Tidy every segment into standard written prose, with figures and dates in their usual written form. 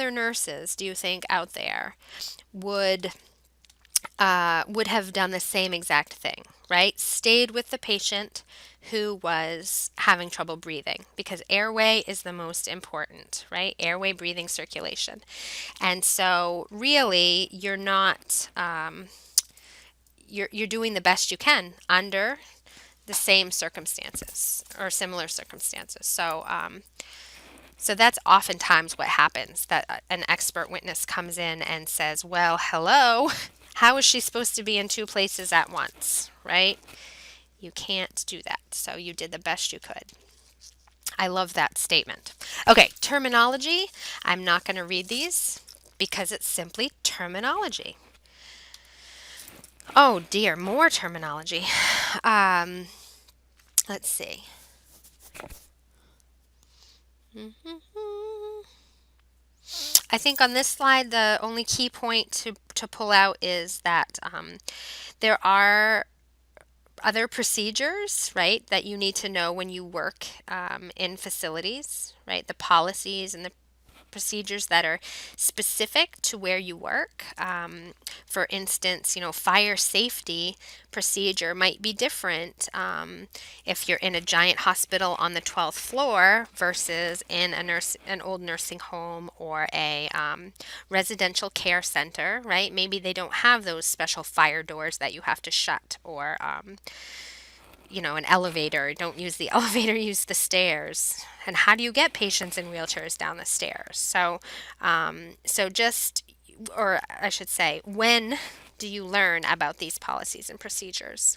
other nurses do you think out there would would have done the same exact thing, right? Stayed with the patient who was having trouble breathing because airway is the most important, right? Airway, breathing, circulation. And so, really, you're not, you're doing the best you can under the same circumstances or similar circumstances. So that's oftentimes what happens, that an expert witness comes in and says, well, hello, how is she supposed to be in two places at once, right? You can't do that. So you did the best you could. I love that statement. Okay, terminology. I'm not going to read these because it's simply terminology. Oh dear, more terminology. Um, let's see. I think on this slide, the only key point to pull out is that there are other procedures, right, that you need to know when you work in facilities, right? The policies and the procedures that are specific to where you work. For instance, fire safety procedure might be different if you're in a giant hospital on the 12th floor versus in an old nursing home or a residential care center, right? Maybe they don't have those special fire doors that you have to shut, or an elevator. Don't use the elevator, use the stairs. And how do you get patients in wheelchairs down the stairs? Or I should say, when do you learn about these policies and procedures?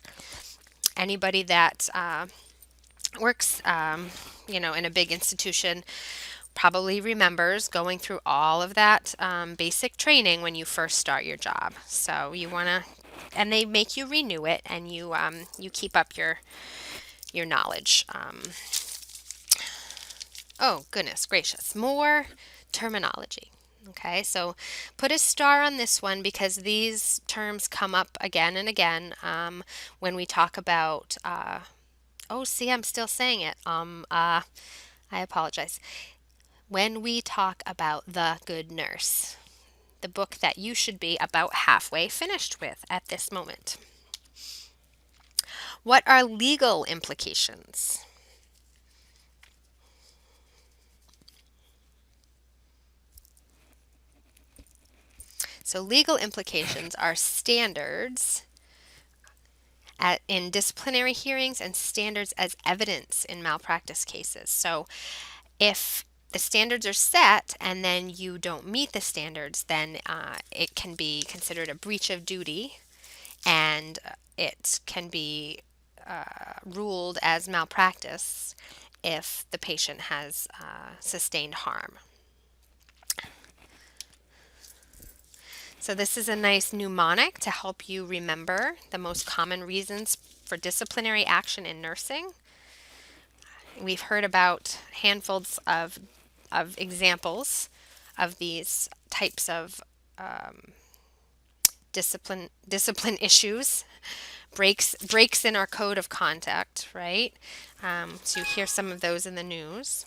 Anybody that works, in a big institution probably remembers going through all of that basic training when you first start your job. So you want to, and they make you renew it, and you keep up your knowledge. Oh goodness gracious, more terminology. Okay, so put a star on this one because these terms come up again and again when we talk about. Oh, see, I'm still saying it. I apologize. When we talk about The Good Nurse, the book that you should be about halfway finished with at this moment. What are legal implications? So legal implications are standards in disciplinary hearings and standards as evidence in malpractice cases. So if the standards are set and then you don't meet the standards, then it can be considered a breach of duty, and it can be ruled as malpractice if the patient has sustained harm. So this is a nice mnemonic to help you remember the most common reasons for disciplinary action in nursing. We've heard about handfuls of examples of these types of discipline issues, breaks in our code of conduct, right? So you hear some of those in the news.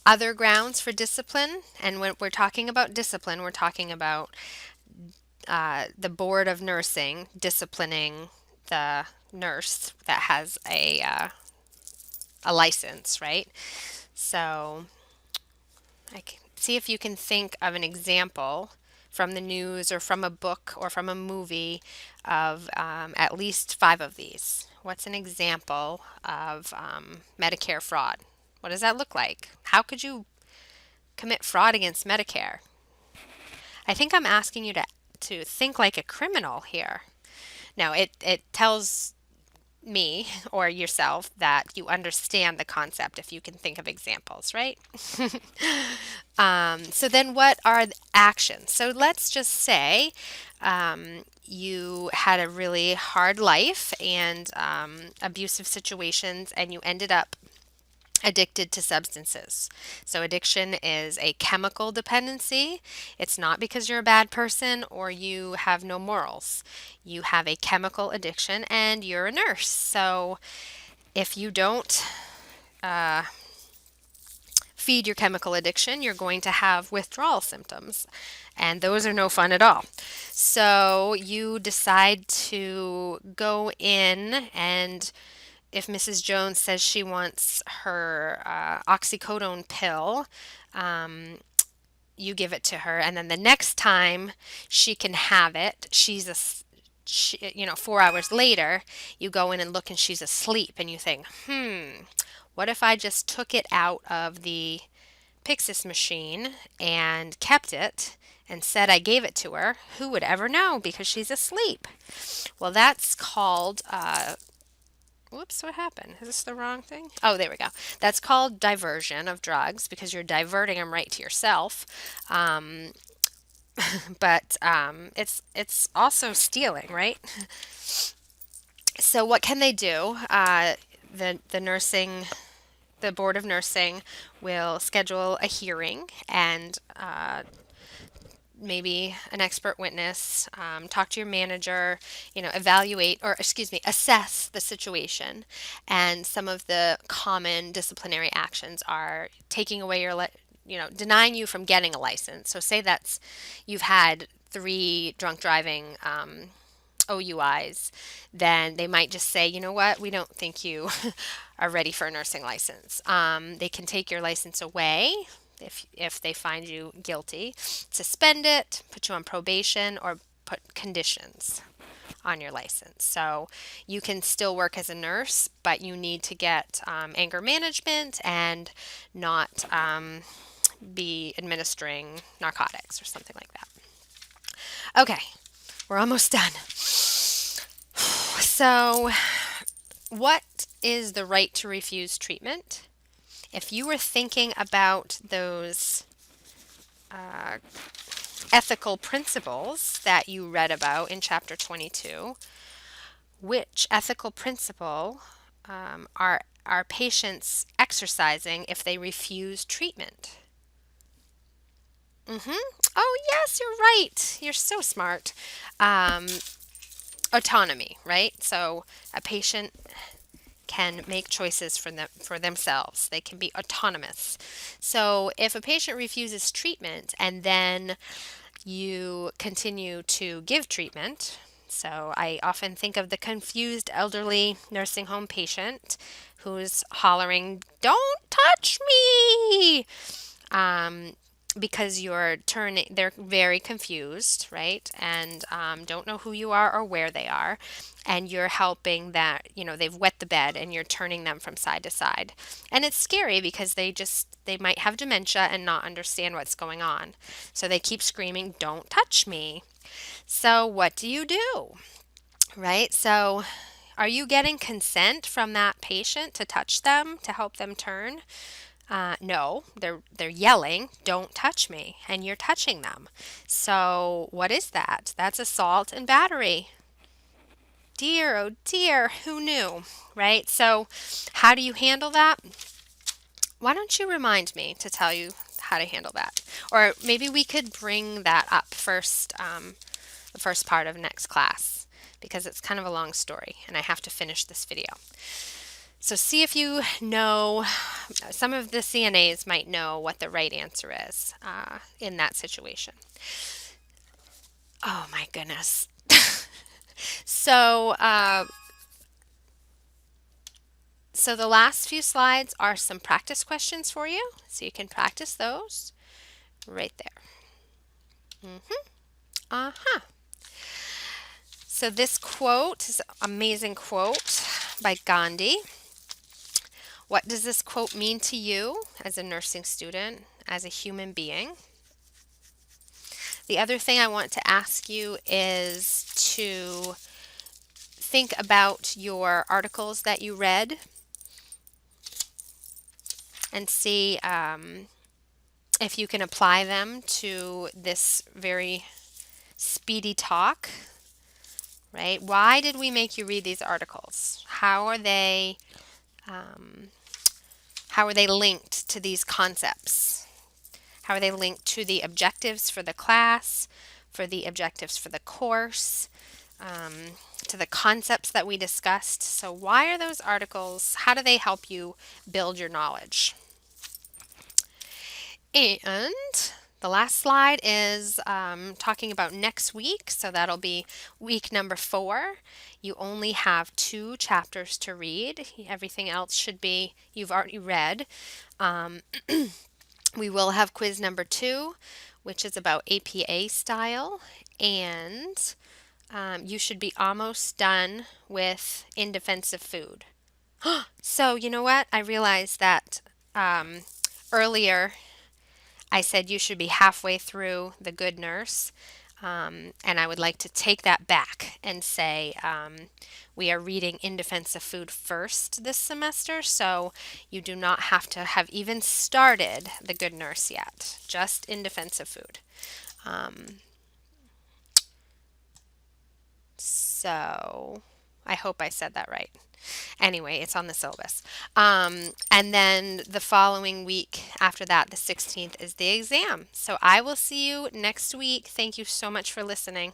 Other grounds for discipline, and when we're talking about discipline, we're talking about the board of nursing disciplining the nurse that has a license, right? So see if you can think of an example from the news or from a book or from a movie of at least 5 of these. What's an example of Medicare fraud? What does that look like? How could you commit fraud against Medicare? I think I'm asking you to think like a criminal here. Now, it tells me or yourself that you understand the concept if you can think of examples, right? So then what are the actions? So let's just say you had a really hard life and abusive situations, and you ended up addicted to substances. So addiction is a chemical dependency. It's not because you're a bad person or you have no morals. You have a chemical addiction and you're a nurse. So if you don't feed your chemical addiction, you're going to have withdrawal symptoms, and those are no fun at all. So you decide to go in, and if Mrs. Jones says she wants her oxycodone pill, um, you give it to her, and then the next time she can have it, she, 4 hours later, you go in and look and she's asleep, and you think, what if I just took it out of the Pixis machine and kept it and said I gave it to her? Who would ever know because she's asleep? Well, that's called, whoops, what happened? Is this the wrong thing? Oh, there we go. That's called diversion of drugs because you're diverting them right to yourself. Um, but it's also stealing, right? So what can they do? The board of nursing will schedule a hearing, and maybe an expert witness, talk to your manager, evaluate, or excuse me, assess the situation. And some of the common disciplinary actions are taking away denying you from getting a license. So say that's you've had 3 drunk driving OUIs, then they might just say, you know what, we don't think you are ready for a nursing license. They can take your license away if they find you guilty, suspend it, put you on probation, or put conditions on your license. So you can still work as a nurse, but you need to get anger management and not be administering narcotics or something like that. Okay, we're almost done. So, what is the right to refuse treatment? If you were thinking about those ethical principles that you read about in chapter 22, which ethical principle are patients exercising if they refuse treatment? Oh, yes, you're right. You're so smart. Um, Autonomy, right? So a patient can make choices for themselves. They can be autonomous. So if a patient refuses treatment and then you continue to give treatment, so I often think of the confused elderly nursing home patient who's hollering, "Don't touch me!" Um, because they're very confused, right? And don't know who you are or where they are. And you're helping that, they've wet the bed and you're turning them from side to side. And it's scary because they might have dementia and not understand what's going on. So they keep screaming, "Don't touch me." So what do you do? Right? So are you getting consent from that patient to touch them, to help them turn? No, they're yelling, "Don't touch me," and you're touching them. So what is that? That's assault and battery. Dear, oh dear, who knew, right? So how do you handle that? Why don't you remind me to tell you how to handle that? Or maybe we could bring that up first, the first part of next class, because it's kind of a long story and I have to finish this video. So see if you know, some of the CNAs might know what the right answer is in that situation. Oh my goodness. So, so the last few slides are some practice questions for you. So you can practice those right there. Uh-huh. So this quote is an amazing quote by Gandhi. What does this quote mean to you as a nursing student, as a human being? The other thing I want to ask you is to think about your articles that you read and see if you can apply them to this very speedy talk, right? Why did we make you read these articles? How are they linked to these concepts? How are they linked to the objectives for the class, for the objectives for the course? to the concepts that we discussed. So why are those articles? How do they help you build your knowledge? And the last slide is talking about next week. So that'll be week number 4. You only have 2 chapters to read. Everything else should be you've already read. Um, we will have quiz number 2, which is about APA style. And you should be almost done with In Defense of Food. So, you know what? I realized that earlier I said you should be halfway through The Good Nurse, and I would like to take that back and say we are reading In Defense of Food first this semester, so you do not have to have even started The Good Nurse yet, just In Defense of Food. So I hope I said that right. Anyway, it's on the syllabus. And then the following week after that, the 16th, is the exam. So I will see you next week. Thank you so much for listening.